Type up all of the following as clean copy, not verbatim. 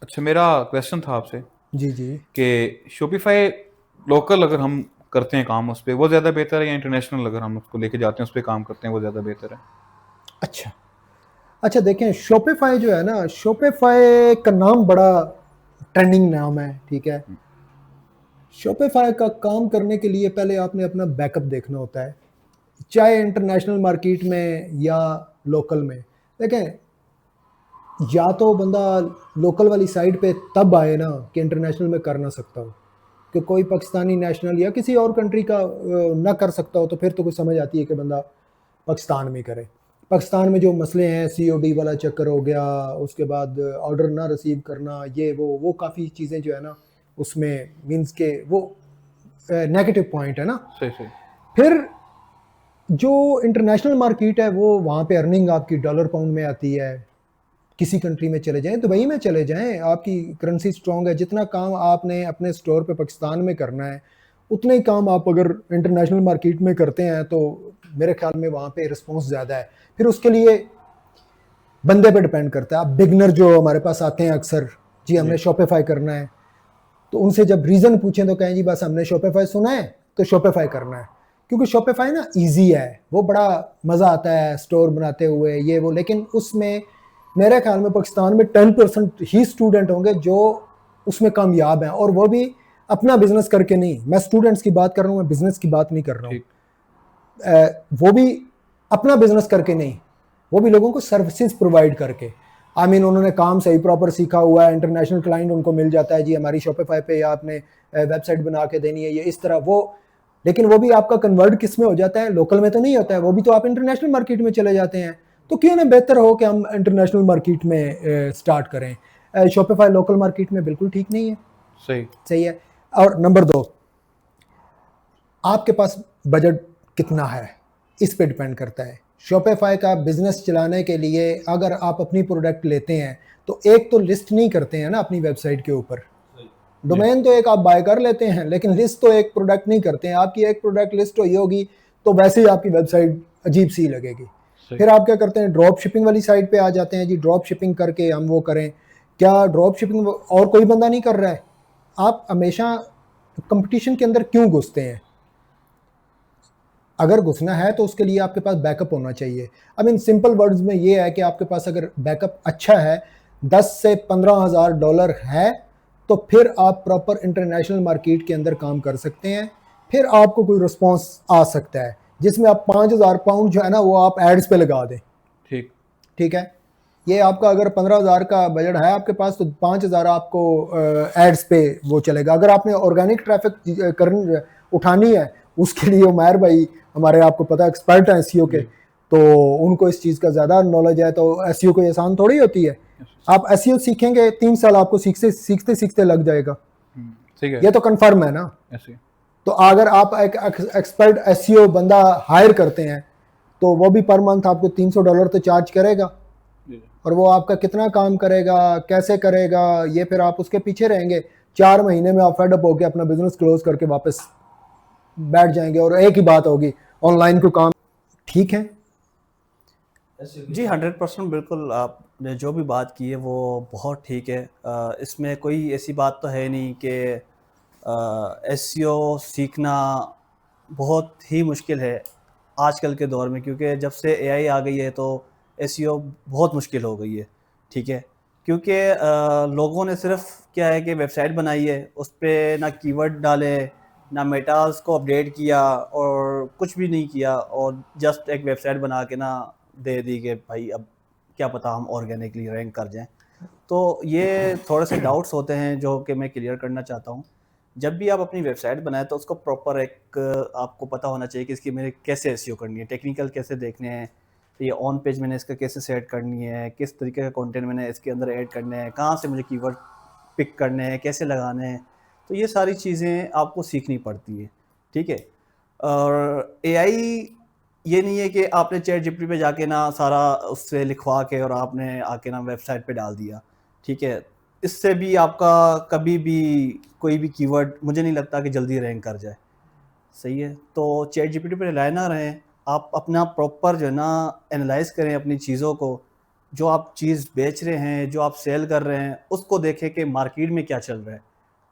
अच्छा, मेरा क्वेश्चन था आपसे जी जी। कि शॉपिफाई लोकल अगर हम करते हैं काम उस पे वो ज़्यादा बेहतर है या इंटरनेशनल अगर हम उसको लेके जाते हैं उस पे काम करते हैं वो ज़्यादा बेहतर है? अच्छा अच्छा, देखें शॉपिफाई जो है ना, शॉपिफाई का नाम बड़ा ट्रेंडिंग नाम है, ठीक है। हुँ, शॉपिफाई का काम करने के लिए पहले आपने अपना बैकअप देखना होता है, चाहे इंटरनेशनल मार्केट में या लोकल में। देखें, या तो बंदा लोकल वाली साइड पे तब आए ना कि इंटरनेशनल में कर ना सकता हो, कि कोई पाकिस्तानी नेशनल या किसी और कंट्री का ना कर सकता हो, तो फिर तो कुछ समझ आती है कि बंदा पाकिस्तान में करे। पाकिस्तान में जो मसले हैं, सीओडी वाला चक्कर हो गया, उसके बाद ऑर्डर ना रिसीव करना, ये वो काफ़ी चीज़ें जो है ना उसमें मीन्स के वो नेगेटिव पॉइंट है ना। सही, सही। फिर जो इंटरनेशनल मार्केट है वो वहाँ पे अर्निंग आपकी डॉलर पाउंड में आती है। किसी कंट्री में चले जाएं, दुबई में चले जाएं, आपकी करेंसी स्ट्रांग है, जितना काम आपने अपने स्टोर पे पाकिस्तान में करना है उतना ही काम आप अगर इंटरनेशनल मार्केट में करते हैं तो मेरे ख्याल में वहाँ पे रिस्पॉन्स ज़्यादा है। फिर उसके लिए बंदे पे डिपेंड करता है। आप बिगनर जो हमारे पास आते हैं अक्सर, जी जी। हमने शॉपिफाई करना है, तो उनसे जब रीज़न पूछें तो कहें जी बस हमने शॉपिफाई सुना है तो शॉपिफाई करना है। क्योंकि शॉपिफाई ना ईजी है, वो बड़ा मज़ा आता है स्टोर बनाते हुए ये वो, लेकिन उसमें मेरे ख्याल में पाकिस्तान में 10% ही स्टूडेंट होंगे जो उसमें कामयाब हैं, और वो भी अपना बिजनेस करके नहीं। मैं स्टूडेंट्स की बात कर रहा हूँ, मैं बिजनेस की बात नहीं कर रहा हूँ। ठीक। वो भी अपना बिजनेस करके नहीं, वो भी लोगों को सर्विसेज प्रोवाइड करके। आई मीन उन्होंने काम सही प्रॉपर सीखा हुआ है, इंटरनेशनल क्लाइंट उनको मिल जाता है, जी हमारी शॉपिफाई पे या आपने वेबसाइट बना के देनी है ये इस तरह वो। लेकिन वो भी आपका कन्वर्ट किस में हो जाता है, लोकल में तो नहीं होता है, वो भी तो आप इंटरनेशनल मार्केट में चले जाते हैं। तो क्यों ना बेहतर हो कि हम इंटरनेशनल मार्केट में स्टार्ट करें। शॉपिफाई लोकल मार्केट में बिल्कुल ठीक नहीं है। सही। सही है। और नंबर दो, आपके पास बजट कितना है इस पे डिपेंड करता है। शॉपिफाई का बिजनेस चलाने के लिए अगर आप अपनी प्रोडक्ट लेते हैं तो एक तो लिस्ट नहीं करते हैं ना अपनी वेबसाइट के ऊपर। जी। डोमेन तो एक आप बाय कर लेते हैं, लेकिन लिस्ट तो एक प्रोडक्ट नहीं करते हैं। आपकी एक प्रोडक्ट लिस्ट हुई होगी तो वैसे ही आपकी वेबसाइट अजीब सी लगेगी। सही। फिर आप क्या करते हैं, ड्रॉप शिपिंग वाली साइड पे आ जाते हैं, जी ड्रॉप शिपिंग करके हम वो करें। क्या ड्रॉप शिपिंग और कोई बंदा नहीं कर रहा है? आप हमेशा कंपटीशन के अंदर क्यों घुसते हैं? अगर घुसना है तो उसके लिए आपके पास बैकअप होना चाहिए। आई मीन सिंपल वर्ड्स में ये है कि आपके पास अगर बैकअप अच्छा है, 10 से 15 हज़ार डॉलर है, तो फिर आप प्रॉपर इंटरनेशनल मार्केट के अंदर काम कर सकते हैं। फिर आपको कोई रिस्पॉन्स आ सकता है जिसमें आप 5 हज़ार पाउंड जो है ना वो आप एड्स पे लगा दें। ठीक। ठीक है। ये आपका अगर 15 हज़ार का बजट है आपके पास तो 5 हज़ार आपको एड्स पे वो चलेगा। अगर आपने ऑर्गेनिक ट्रैफिक करनी उठानी है, उसके लिए उमैर भाई हमारे, आपको पता है, एक्सपर्ट हैं एसईओ के, जी। तो उनको इस चीज़ का ज़्यादा नॉलेज है। तो एसईओ कोई आसान थोड़ी होती है। यस। आप एसईओ सीखेंगे 3 साल आपको सीखते सीखते सीखते लग जाएगा, ठीक है। ये तो कंफर्म है ना। ऐसे। तो अगर आप एक एक्सपर्ट एसईओ बंदा हायर करते हैं तो वो भी पर मंथ आपको $300 तो चार्ज करेगा। जी, जी। और वो आपका कितना काम करेगा, कैसे करेगा, ये फिर आप उसके पीछे रहेंगे। 4 महीने में आप फेडअप होकर अपना बिजनेस क्लोज करके वापस बैठ जाएंगे और एक ही बात होगी, ऑनलाइन को काम। ठीक है। जी 100% बिल्कुल, आपने जो भी बात की है वो बहुत ठीक है। इसमें कोई ऐसी बात तो है नहीं कि एसईओ सीखना बहुत ही मुश्किल है आजकल के दौर में, क्योंकि जब से एआई आ गई है तो एसईओ बहुत मुश्किल हो गई है। ठीक है, क्योंकि लोगों ने सिर्फ क्या है कि वेबसाइट बनाई है, उस पर ना कीवर्ड डाले, ना मेटास को अपडेट किया और कुछ भी नहीं किया, और जस्ट एक वेबसाइट बना के ना दे दी कि भाई अब क्या पता हम ऑर्गेनिकली रैंक कर जाएं। तो ये थोड़े से डाउट्स होते हैं जो कि मैं क्लियर करना चाहता हूँ। जब भी आप अपनी वेबसाइट बनाएं तो उसको प्रॉपर एक आपको पता होना चाहिए कि इसकी मैंने कैसे एसईओ करनी है, टेक्निकल कैसे देखने हैं, ये ऑन पेज मैंने इसका कैसे सेट करनी है, किस तरीके का कंटेंट मैंने इसके अंदर ऐड करने हैं, कहाँ से मुझे कीवर्ड पिक करने हैं, कैसे लगाने हैं। तो ये सारी चीज़ें आपको सीखनी पड़ती है। ठीक है। और एआई ये नहीं है कि आपने चैट जीपीटी पे जाके ना सारा उससे लिखवा के और आपने आके ना वेबसाइट पे डाल दिया। ठीक है, इससे भी आपका कभी भी कोई भी कीवर्ड मुझे नहीं लगता कि जल्दी रैंक कर जाए। सही है, तो चैट जीपीटी पे रिलाय ना रहें, आप अपना प्रॉपर जो है ना एनालाइज करें अपनी चीज़ों को, जो आप चीज़ बेच रहे हैं, जो आप सेल कर रहे हैं, उसको देखें कि मार्केट में क्या चल रहा है,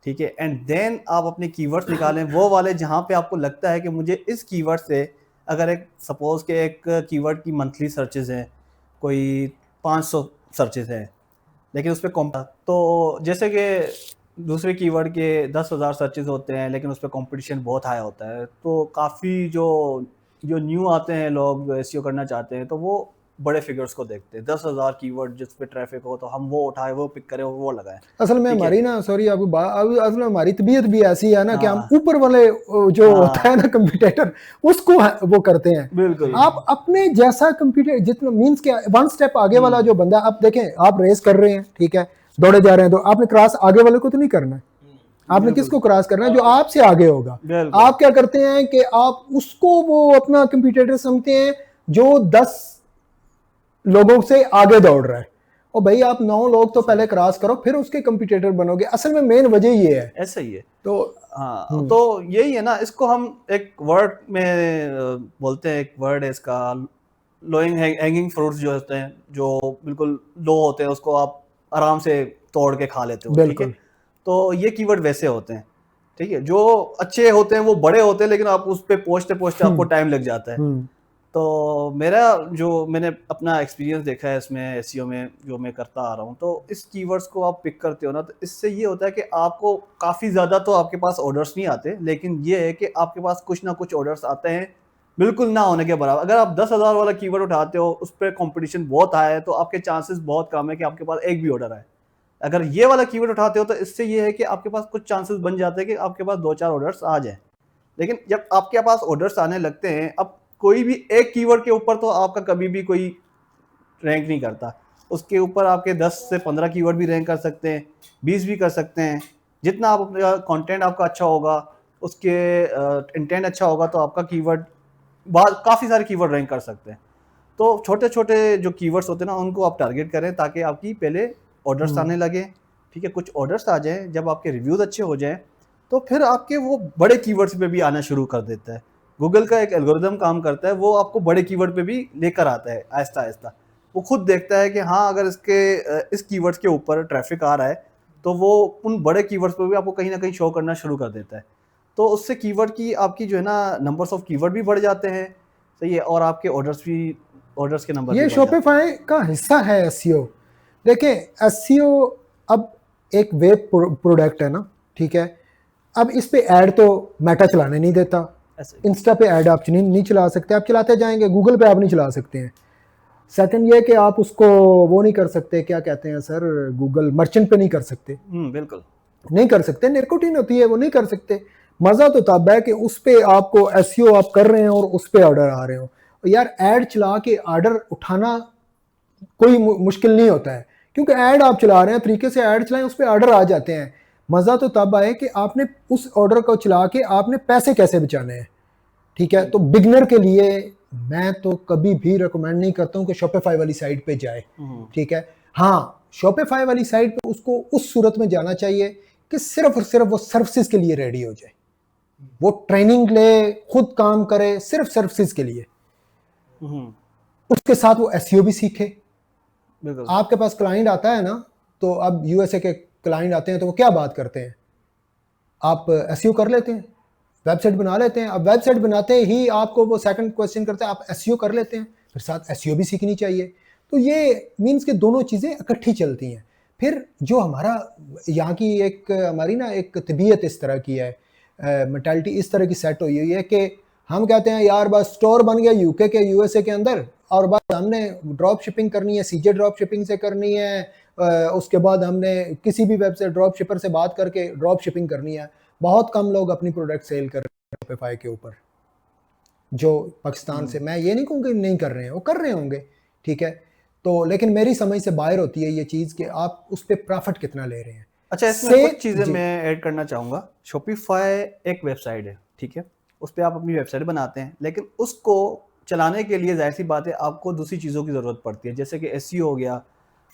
ठीक है। एंड देन आप अपने कीवर्ड्स निकालें वो वाले जहाँ पे आपको लगता है कि मुझे इस कीवर्ड से, अगर एक सपोज के एक कीवर्ड की मंथली सर्चेज हैं, कोई 500 सर्चेज हैं, लेकिन उस पर तो जैसे कि दूसरे कीवर्ड के 10,000 सर्चेज होते हैं, लेकिन उस पर कॉम्पिटिशन बहुत हाई होता है, तो काफ़ी जो जो न्यू आते हैं लोग एसईओ करना चाहते हैं, तो वो बड़े फिगर्स को देखते हैं। 10,000 कीवर्ड जिस पे ट्रैफिक हो, तो हम वो उठाए, वो पिक करें और वो लगाएं। असल में ठीक है। हमारी ना, सॉरी आपको असल में हमारी तबीयत भी ऐसी है ना कि हम हाँ। ऊपर वाले जो हाँ। होता है ना कंप्यूटर, उसको वो करते हैं। बिल्कुल। आप अपने जैसा कंप्यूटर जितना मींस क्या, वन स्टेप आगे वाला जो बंदा, आप देखें, आप रेस कर रहे हैं, ठीक है, दौड़े जा रहे हैं, तो आपने क्रॉस आगे वाले को तो नहीं करना है, आपने किसको क्रॉस करना है, जो आपसे आगे होगा। बिल्कुल। आप क्या करते हैं कि आप उसको वो अपना कंप्यूटर समझते हैं जो 10 लोगों से आगे दौड़ रहा है, और भाई आप 9 लोग तो पहले क्रॉस करो, फिर उसके कंप्यूटर बनोगे। असल में मेन वजह ये है। ऐसा ही है। तो हाँ, तो यही है ना, इसको हम एक वर्ड में बोलते हैं, एक वर्ड है इसका, लोइंग हैंगिंग फ्रूट्स जो होते हैं, जो बिल्कुल लो होते हैं, उसको आप आराम से तोड़ के खा लेते हो, ठीक है। बिल्कुल। तो ये कीवर्ड वैसे होते हैं, ठीक है। जो अच्छे होते हैं वो बड़े होते हैं, लेकिन आप उस पर पहुंचते पहुंचते आपको टाइम लग जाता है। तो मेरा जो मैंने अपना एक्सपीरियंस देखा है इसमें एसईओ में, जो मैं करता आ रहा हूँ, तो इस कीवर्ड्स को आप पिक करते हो ना, तो इससे ये होता है कि आपको काफ़ी ज़्यादा तो आपके पास ऑर्डर्स नहीं आते, लेकिन ये है कि आपके पास कुछ ना कुछ ऑर्डर्स आते हैं, बिल्कुल ना होने के बराबर। अगर आप 10,000 वाला कीवर्ड उठाते हो, उस पर कॉम्पिटिशन बहुत हाई है, तो आपके चांसेस बहुत कम है कि आपके पास एक भी ऑर्डर आए। अगर ये वाला कीवर्ड उठाते हो, तो इससे ये है कि आपके पास कुछ चांसेस बन जाते हैं कि आपके पास 2-4 ऑर्डर्स आ जाए। लेकिन जब आपके पास ऑर्डर्स आने लगते हैं, अब कोई भी एक कीवर्ड के ऊपर तो आपका कभी भी कोई रैंक नहीं करता, उसके ऊपर आपके 10 से 15 कीवर्ड भी रैंक कर सकते हैं, 20 भी कर सकते हैं। जितना आप अपना कंटेंट आपका अच्छा होगा, उसके इंटेंट अच्छा होगा, तो आपका कीवर्ड काफ़ी सारे कीवर्ड रैंक कर सकते हैं। तो छोटे छोटे जो कीवर्ड्स होते हैं ना, उनको आप टारगेट करें, ताकि आपकी पहले ऑर्डर्स आने लगे, ठीक है। कुछ ऑर्डर्स आ जाएं, जब आपके रिव्यूज अच्छे हो जाएं, तो फिर आपके वो बड़े कीवर्ड्स पे भी आना शुरू कर देता है। गूगल का एक एल्गोरिदम काम करता है, वो आपको बड़े कीवर्ड पे भी लेकर आता है आहिस्ता आहिस्ता। वो खुद देखता है कि हाँ, अगर इस कीवर्ड्स के ऊपर ट्रैफिक आ रहा है, तो वो उन बड़े कीवर्ड्स पे भी आपको कहीं ना कहीं शो करना शुरू कर देता है। तो उससे कीवर्ड की आपकी जो है ना, नंबर्स ऑफ कीवर्ड भी बढ़ जाते हैं, सही है, और आपके ऑर्डर्स के नंबर भी ये बढ़ जाते हैं। शॉपिफाई का हिस्सा है एसईओ। देखें, एसईओ अब एक वेब प्रोडक्ट है ना, ठीक है। अब इस पे ऐड तो मेटा चलाने नहीं देता, ऐसे इंस्टा पे ऐड आप नहीं चला सकते, आप चलाते जाएंगे, गूगल पे आप नहीं चला सकते हैं। सेकंड ये कि आप उसको वो नहीं कर सकते, क्या कहते हैं सर, गूगल मर्चेंट पे नहीं कर सकते, बिल्कुल नहीं कर सकते, निकोटीन होती है, वो नहीं कर सकते। मज़ा तो तब है कि उस पे आपको एसईओ आप कर रहे हैं और उस पे ऑर्डर आ रहे हो। यार ऐड चला के ऑर्डर उठाना कोई मुश्किल नहीं होता है, क्योंकि ऐड आप चला रहे हैं, तरीके से ऐड चलाएं, उस पर ऑर्डर आ जाते हैं। मज़ा तो तब आए कि आपने उस ऑर्डर को चला के आपने पैसे कैसे बचाने हैं, ठीक है। तो बिगनर के लिए मैं तो कभी भी रिकमेंड नहीं करता हूँ कि शॉपिफाई वाली साइट पे जाए, ठीक है। हाँ, शॉपिफाई वाली साइट पे उसको उस सूरत में जाना चाहिए कि सिर्फ और सिर्फ वो सर्विसेज के लिए रेडी हो जाए, वो ट्रेनिंग ले, खुद काम करे सिर्फ सर्विसेज के लिए, उसके साथ वो एसईओ भी सीखे। बिल्कुल। आपके पास क्लाइंट आता है ना, तो अब यूएसए के क्लाइंट आते हैं, तो वो क्या बात करते हैं, आप एसईओ कर लेते हैं, वेबसाइट बना लेते हैं। अब वेबसाइट बनाते ही आपको वो सेकंड क्वेश्चन करते हैं, आप एसईओ कर लेते हैं, फिर साथ एसईओ भी सीखनी चाहिए। तो ये मीन्स कि दोनों चीज़ें इकट्ठी चलती हैं। फिर जो हमारा यहाँ की एक हमारी ना एक तबीयत इस तरह की है, मेंटालिटी इस तरह की सेट हुई है कि हम कहते हैं यार बस स्टोर बन गया यूके के, यूएसए के अंदर, और बस हमने ड्रॉप शिपिंग करनी है, सीजे ड्रॉप शिपिंग से करनी है, उसके बाद हमने किसी भी वेबसाइट ड्रॉप शिपर से बात करके ड्रॉप शिपिंग करनी है। बहुत कम लोग अपनी प्रोडक्ट सेल कर रहे हैं शॉपिफाई के ऊपर, जो पाकिस्तान से, मैं ये नहीं कहूँगा नहीं कर रहे हैं, वो कर रहे होंगे, ठीक है। तो लेकिन मेरी समझ से बाहर होती है ये चीज़ कि आप उस पर प्रॉफिट कितना ले रहे हैं। अच्छा, इसमें कुछ चीज़ें मैं ऐड करना चाहूँगा। शॉपिफाई एक वेबसाइट है, ठीक है, उस पर आप अपनी वेबसाइट बनाते हैं, लेकिन उसको चलाने के लिए जाहिर सी बात है आपको दूसरी चीज़ों की ज़रूरत पड़ती है, जैसे कि एसईओ हो गया,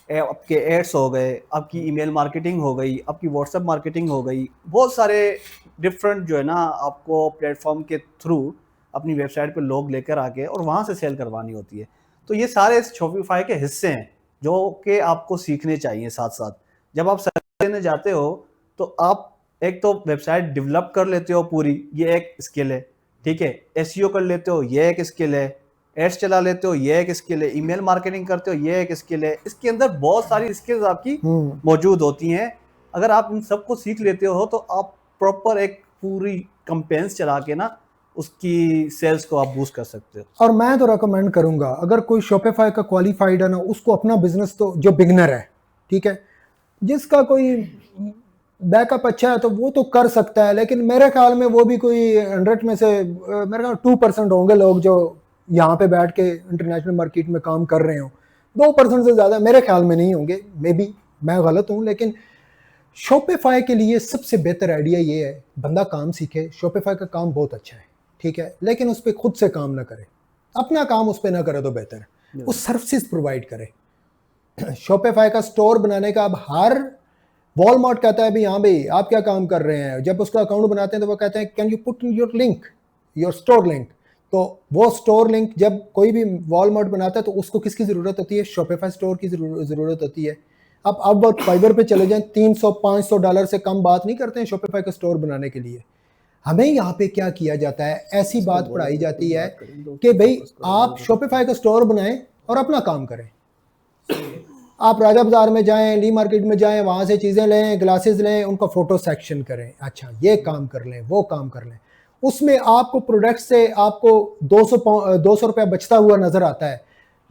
आपके एड्स हो गए, आपकी ईमेल मार्केटिंग हो गई, आपकी व्हाट्सएप मार्केटिंग हो गई, बहुत सारे डिफरेंट जो है ना, आपको प्लेटफॉर्म के थ्रू अपनी वेबसाइट पे लोग लेकर आके और वहाँ से सेल करवानी होती है। तो ये सारे शॉपिफाई के हिस्से हैं, जो कि आपको सीखने चाहिए साथ साथ। जब आप सर्विस देने जाते हो तो आप एक तो वेबसाइट डेवलप कर लेते हो पूरी, ये एक स्किल है, ठीक है। एसईओ कर लेते हो, ये एक स्किल है। एड्स चला लेते हो, ये एक स्किल है। ईमेल मार्केटिंग करते हो, ये एक स्किल है। इसके अंदर बहुत सारी स्किल्स आपकी मौजूद होती हैं। अगर आप इन सबको सीख लेते हो तो आप प्रॉपर एक पूरी कैंपेन्स चला के ना उसकी सेल्स को आप बूस्ट कर सकते हो। और मैं तो रेकमेंड करूंगा, अगर कोई शॉपिफाई का क्वालिफाइड है ना, उसको अपना बिजनेस, तो जो बिगनर है, ठीक है, जिसका कोई बैकअप अच्छा है तो वो तो कर सकता है। लेकिन मेरे ख्याल में वो भी कोई 100 में से मेरे ख्याल 2% होंगे लोग जो यहाँ पे बैठ के इंटरनेशनल मार्केट में काम कर रहे हो। 2% से ज़्यादा मेरे ख्याल में नहीं होंगे, मे बी मैं गलत हूँ। लेकिन शॉपिफाई के लिए सबसे बेहतर आइडिया ये है, बंदा काम सीखे। शॉपिफाई का काम बहुत अच्छा है, ठीक है, लेकिन उस पर खुद से काम ना करे, अपना काम उस पर ना करे तो बेहतर है। वो सर्विसेज प्रोवाइड करे। शॉपिफाई का स्टोर बनाने का, अब हर वॉलमार्ट कहता है भी हाँ भाई आप क्या काम कर रहे हैं। जब उसका अकाउंट बनाते हैं तो वो कहते हैं can you put your link, your store link. तो वो स्टोर लिंक जब कोई भी वॉलमार्ट बनाता है तो उसको किसकी ज़रूरत होती है? शॉपिफाई स्टोर की ज़रूरत होती है। अब वो फाइबर पे चले जाएं, $300-500 से कम बात नहीं करते हैं शॉपिफाई का स्टोर बनाने के लिए। हमें यहाँ पे क्या किया जाता है, ऐसी बात पढ़ाई जाती है कि भाई आप शॉपिफाई का स्टोर बनाएं और अपना काम करें। आप राजा बाजार में जाएं, ली मार्केट में जाएं, वहाँ से चीज़ें लें, ग्लासेस लें, उनका फ़ोटो सेक्शन करें। अच्छा ये काम कर लें, वो काम कर लें। उसमें आपको प्रोडक्ट से आपको 200 रुपया बचता हुआ नज़र आता है,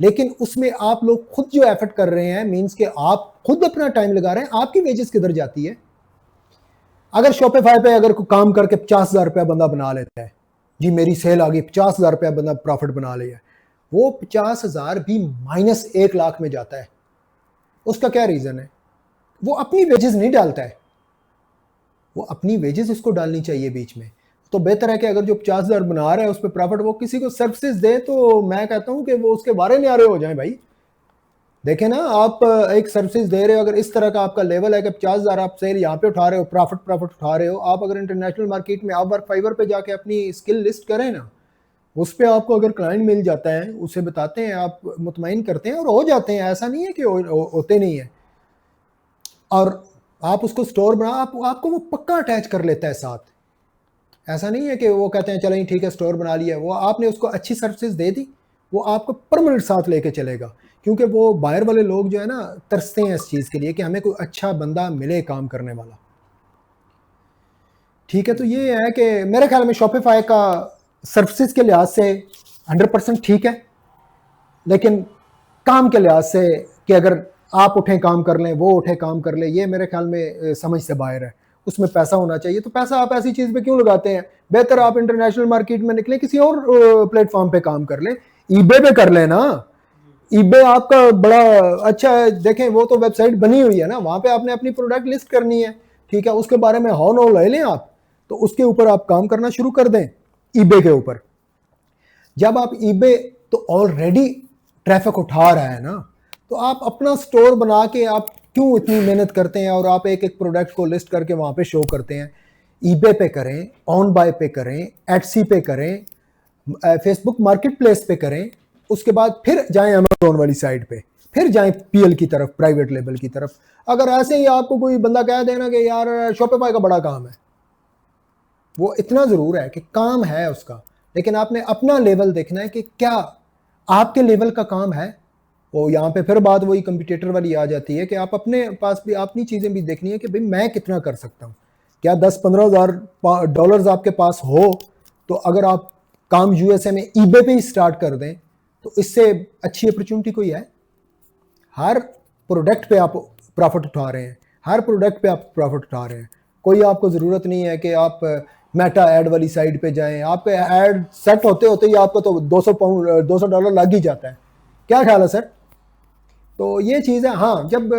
लेकिन उसमें आप लोग खुद जो एफर्ट कर रहे हैं, मीन्स कि आप खुद अपना टाइम लगा रहे हैं, आपकी वेजेस किधर जाती है? अगर शॉपिफाई पे अगर कोई काम करके 50,000 रुपया बंदा बना लेता है, जी मेरी सेल आ गई, 50,000 रुपया बंदा प्रॉफिट बना लिया, वो 50,000 भी -1 लाख में जाता है। उसका क्या रीज़न है? वो अपनी वेजेस नहीं डालता है, वो अपनी वेजेस उसको डालनी चाहिए बीच में। तो बेहतर है कि अगर जो 50,000 बना रहा है उस पर प्रॉफिट वो किसी को सर्विसेज दे, तो मैं कहता हूँ कि वो उसके बारे में आ रहे हो जाए। भाई देखें ना, आप एक सर्विसेज दे रहे हो, अगर इस तरह का आपका लेवल है कि 50,000 आप सेल यहाँ पे उठा रहे हो, प्रॉफिट उठा रहे हो, आप अगर इंटरनेशनल मार्केट में आप फाइवर पे जाके अपनी स्किल लिस्ट करें ना, उस पर आपको अगर क्लाइंट मिल जाता है, उसे बताते हैं, आप मुतमईन करते हैं और हो जाते हैं। ऐसा नहीं है कि होते नहीं है। और आप उसको स्टोर बना, आपको वो पक्का अटैच कर लेता है साथ। ऐसा नहीं है कि वो कहते हैं चलें ठीक है स्टोर बना लिया, वो आपने उसको अच्छी सर्विसेज दे दी, वो आपको परमानेंट साथ लेके चलेगा। क्योंकि वो बाहर वाले लोग जो है ना तरसते हैं इस चीज़ के लिए कि हमें कोई अच्छा बंदा मिले काम करने वाला, ठीक है। तो ये है कि मेरे ख्याल में शॉपिफाई का सर्विसेज के लिहाज से 100% ठीक है, लेकिन काम के लिहाज से कि अगर आप उठें काम कर लें, वो उठे काम कर लें, ये मेरे ख्याल में समझ से बाहर है। उसमें पैसा होना चाहिए, तो पैसा आप ऐसी चीज़ पे क्यों लगाते हैं? बेहतर आप इंटरनेशनल मार्केट में निकलें, किसी और प्लेटफॉर्म पे काम कर लें, ईबे पे कर लें ना। ईबे आपका बड़ा अच्छा है, देखें वो तो वेबसाइट बनी हुई है ना, वहाँ पे आपने अपनी प्रोडक्ट लिस्ट करनी है, ठीक है। उसके बारे में हाउ नो ले लें आप, तो उसके ऊपर आप काम करना शुरू कर दें ईबे के ऊपर। जब आप ईबे तो ऑलरेडी ट्रैफिक उठा रहा है ना, तो आप अपना स्टोर बना के आप क्यों इतनी मेहनत करते हैं और आप एक एक प्रोडक्ट को लिस्ट करके वहाँ पे शो करते हैं? ईबे पे करें, ऑन बाय पे करें, एटसी पे करें, फेसबुक मार्केट प्लेस पे करें, उसके बाद फिर जाएं अमेज़न वाली साइड पे, फिर जाएं पीएल की तरफ, प्राइवेट लेबल की तरफ। अगर ऐसे ही आपको कोई बंदा कह देना कि यार शॉपिफाई का बड़ा काम है, वो इतना ज़रूर है कि काम है उसका, लेकिन आपने अपना लेवल देखना है कि क्या आपके लेवल का काम है। वो यहाँ पे फिर बात वही कंपटीटर वाली आ जाती है कि आप अपने पास भी अपनी चीज़ें भी देखनी है कि भाई मैं कितना कर सकता हूँ। क्या 10-15 हज़ार डॉलर्स आपके पास हो, तो अगर आप काम यूएसए में ईबे पे ही स्टार्ट कर दें तो इससे अच्छी अपॉर्चुनिटी कोई है? हर प्रोडक्ट पे आप प्रॉफिट उठा रहे हैं, हर प्रोडक्ट पे आप प्रॉफिट उठा रहे हैं। कोई आपको ज़रूरत नहीं है कि आप मेटा ऐड वाली साइड पे जाएं, आपके ऐड सेट होते होते ही आपको तो $200 लग ही जाता है। क्या ख्याल है सर? तो ये चीज़ है। हाँ, जब